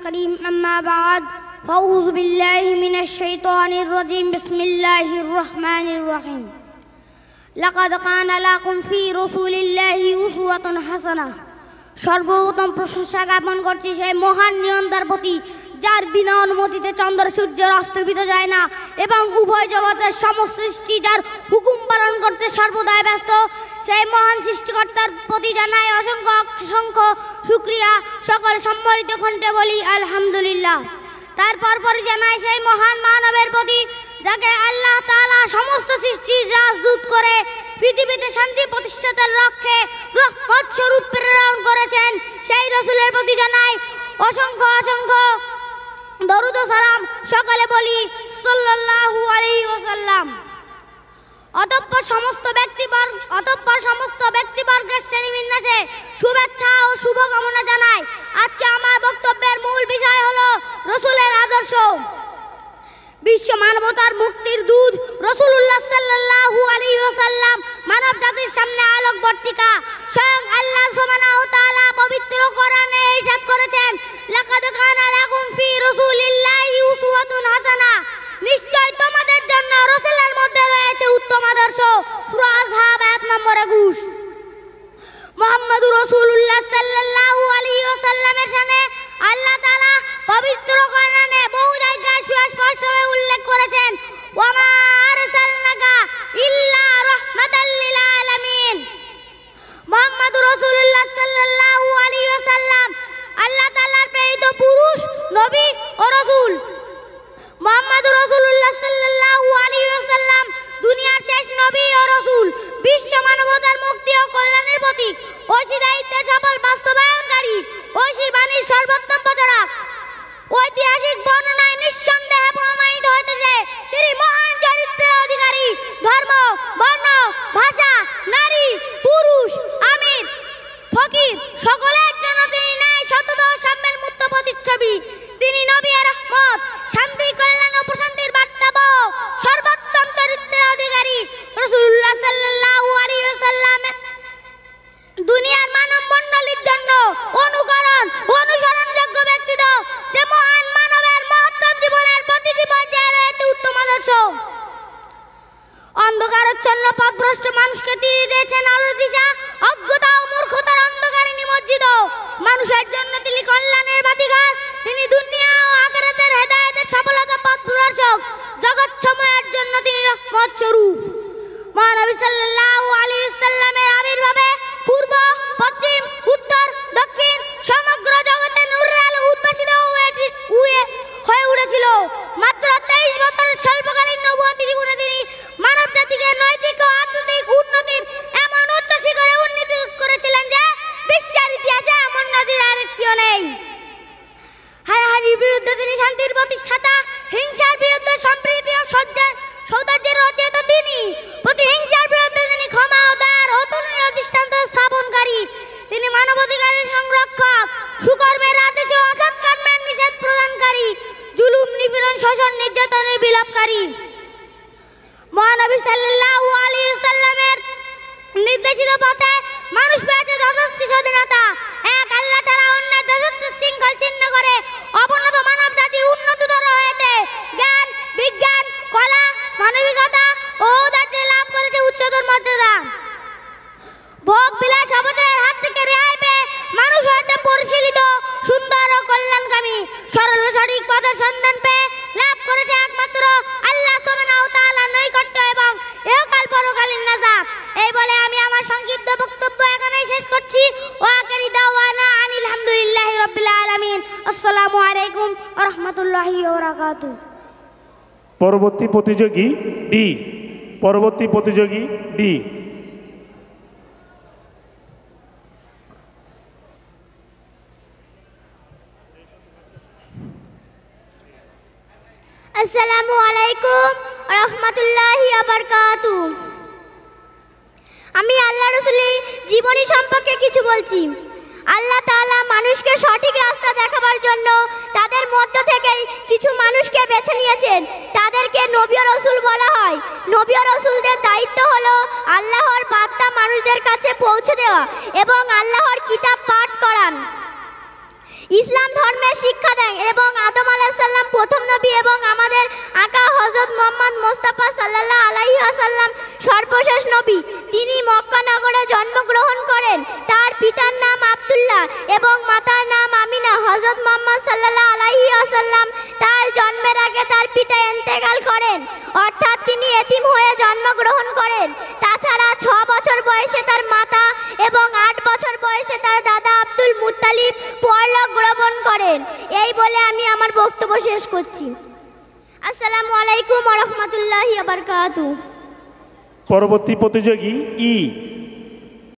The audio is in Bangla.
الكريم أما بعد فأعوذ بالله من الشيطان الرجيم بسم الله الرحمن الرحيم لقد كان لكم في رسول الله أسوة حسنة সর্বপ্রথম প্রশংসা জ্ঞাপন করছি সেই মহান নিয়ন্তার প্রতি যার বিনা অনুমতিতে চন্দ্র সূর্যের অস্তমিত যায় না এবং উভয় জগতের সমস্ত সৃষ্টি যার হুকুম পালন করতে সর্বদাই ব্যস্ত সেই মহান সৃষ্টিকর্তার প্রতি জানাই অসংখ্য শুকরিয়া সকল সম্মিলিত কণ্ঠে বলি আলহামদুলিল্লাহ তারপর জানাই সেই মহান মানবের প্রতি যাকে আল্লাহ তাআলা সমস্ত সৃষ্টির রাজদূত করে পৃথিবীতে শান্তি প্রতিষ্ঠার লক্ষ্যে রহমত স্বরূপ প্রেরণ করেছেন সেই রাসূলের প্রতি জানাই অসংখ্য দরুদ ও সালাম সকলে বলি সাল্লাল্লাহু আলাইহি ওয়াসাল্লাম অতঃপর সমস্ত ব্যক্তিবর্গের শ্রেণীবিন্যাসে শুভেচ্ছা ও শুভকামনা জানাই আজকে আমার বক্তব্যের মূল বিষয় হলো রাসূলের আদর্শ বিশ্ব মানবতার মুক্তির দূত রাসূলুল্লাহ সাল্লাল্লাহু আলাইহি ওয়াসাল্লাম মানব জাতির সামনে আলোকবর্তিকা স্বয়ং আল্লাহ সুবহানাহু ওয়া তাআলা পবিত্র কোরআনে ইরশাদ করেছেন লাকাদ কানা লাকুম ফি রাসূলিল্লাহি উসওয়াতুন হাসানা নিশ্চয় তোমাদের জন্য রাসূলের মধ্যে রয়েছে উত্তম আদর্শ সূরা আযহাব আয়াত নম্বর 21 মুহাম্মদুর রাসূলুল্লাহ সাল্লাল্লাহু আলাইহি ওয়াসাল্লামের শানে আল্লাহ তাআলা পবিত্র কোরআনে বহু জায়গায় সুস্পষ্টভাবে উল্লেখ করেছেন ওয়া মা আরসালনাকা ইল্লা রাহমাতাল লিল আলামিন মুহাম্মদুর রাসূলুল্লাহ সাল্লাল্লাহু আলাইহি ওয়াসাল্লাম আল্লাহ তাআলার প্রেরিত পুরুষ নবী ও রাসূল মুহাম্মদুর রাসূলুল্লাহ সাল্লাল্লাহু আলাইহি ওয়াসাল্লাম দুনিয়ার শেষ নবী ও রাসূল বিশ্ব মানবতার মুক্তি ও কল্যাণের প্রতীক ওই দায়িত্বের সফল বাস্তবায়নকারী ওই বাণীর সর্বোত্তম প্রচারক ঐতিহাসিক বর্ণনায় নিঃসন্দেহে প্রমাণিত হয়েছে যে তিনি মহান চরিত্রের অধিকারী ধর্ম বর্ণ ভাষা নারী পুরুষ আমির ফকির সকলের জন্য তিনি ন্যায় সততা ও সাম্যের মূর্ত প্রতিচ্ছবি তিনি নবী রহমত শান্তি কল্যাণ ও প্রশান্তির বার্তাবহ সর্বোত্তম চরিত্রের অধিকারী রাসূলুল্লাহ সাল্লাল্লাহু আলাইহি ওয়াসাল্লাম দুনিয়ার মানব মণ্ডলীর জন্য অনুকরণ অনুসরণযোগ্য ব্যক্তিত্ব যে মহান মানবের মহত্তম জীবনের প্রতিটি পর্যায়ে রয়েছে উত্তম আদর্শ অন্ধকারাচ্ছন্ন পথভ্রষ্ট মানুষকে তিনি দিয়েছেন আলোর দিশা অজ্ঞতা ও মূর্খতার অন্ধকারে নিমজ্জিত মানুষের জন্য তিনি কল্যাণের বাতিঘর তিনি দুনিয়া ও আখিরাতের হেদায়েতের সফলতা পথ প্রদর্শক জগৎ সমূহের জন্য তিনি রহমত স্বরূপ মহানবী সাল্লাল্লাহু আলাইহি ওয়াসাল্লামের আবির্ভাবে পূর্ব পশ্চিম উত্তর দক্ষিণ সমগ্র জগতে নূরের আলো উদ্ভাসিত হয়ে উঠেছিল মাত্র 23 বছরের স্বল্পকালীন নবুয়তি জীবনে তিনি মানব জাতিকে নৈতিক ও আধ্যাত্মিক উন্নতির এমন উচ্চ শিখরে উন্নীত করেছিলেন যে বিশ্বের ইতিহাসে এমন নজির আরেকটিও নেই হানাহানির বিরুদ্ধে তিনি শান্তির প্রতিষ্ঠাতা হিংসার বিরুদ্ধে সম্প্রীতি ও সৌহার্দ্যের রচয়িতা তিনি প্রতিহিংসার বিরুদ্ধে তিনি ক্ষমা ও দয়ার অতুলনীয় দৃষ্টান্ত স্থাপনকারী তিনি মানবাধিকারের সংরক্ষক সুকর্মের আদেশ ও অসৎ কর্মের নিষেধ প্রদানকারী জুলুম নিপীড়ন শোষণ নির্যাতনের বিলোপকারী মহানবী সাল্লাল্লাহু আলাইহি ওয়াসাল্লামের নির্দেশিত পথে মানুষ পেয়েছে যথেষ্ট স্বাধীনতা এক আল্লাহ ছাড়া অন্যের যথেষ্ট শৃঙ্খল ছিন্ন করে অবনত মানব জাতি উন্নততর হয়েছে জ্ঞান বিজ্ঞান কলা মানবিকতা ও ঔদার্য লাভ করেছে উচ্চতর মর্যাদা ভোগ বিলাস অপচয়ের হাত থেকে রেহাই পেয়ে মানুষ হয়েছে পরিশীলিত সুন্দর ও কল্যাণকামী সরল ও সঠিক পথের সন্ধান পেয়ে লাভ করেছে একমাত্র আল্লাহ সুবহানাহু ওয়া তাআলার নৈকট্য এবং ইহকাল পরকালীন নাজাত এই বলে আমি আমার সংক্ষিপ্ত বক্তব্য এখানেই শেষ করছি ওয়া আখিরি দাওয়ানা আনিল হামদুলিল্লাহি রাব্বিল আলামিন আসসালামু আলাইকুম ওয়া রাহমাতুল্লাহি ওয়া বারাকাতুহু পরবর্তী প্রতিযোগী ডি আসসালামু আলাইকুম ওয়া রাহমাতুল্লাহি ওয়া বারাকাতুহু আমি আল্লাহর রাসূলের জীবনী সম্পর্কে কিছু বলছি আল্লাহ তাআলা মানুষকে সঠিক রাস্তা দেখাবার জন্য তাদের মধ্য থেকেই কিছু মানুষকে বেছে নিয়েছেন তাদেরকে নবী ও রাসূল বলা হয় নবী ও রাসূলদের দায়িত্ব হলো আল্লাহর বার্তা মানুষদের কাছে পৌঁছে দেওয়া এবং আল্লাহর কিতাব পাঠ করান ইসলাম ধর্মের শিক্ষা দেন অর্থাৎ তিনি এতিম হয়ে জন্মগ্রহণ করেন। তাছাড়া 6 বছর বয়সে তার মাতা এবং 8 বছর বয়সে তার দাদা আব্দুল মুত্তালিব পরলোক গ্রহণ করেন। এই বলে আমি আমার বক্তব্য শেষ করছি। আসসালামু আলাইকুম ওয়া রাহমাতুল্লাহি ওয়া বারাকাতুহু। পরবর্তী প্রতিযোগী ই।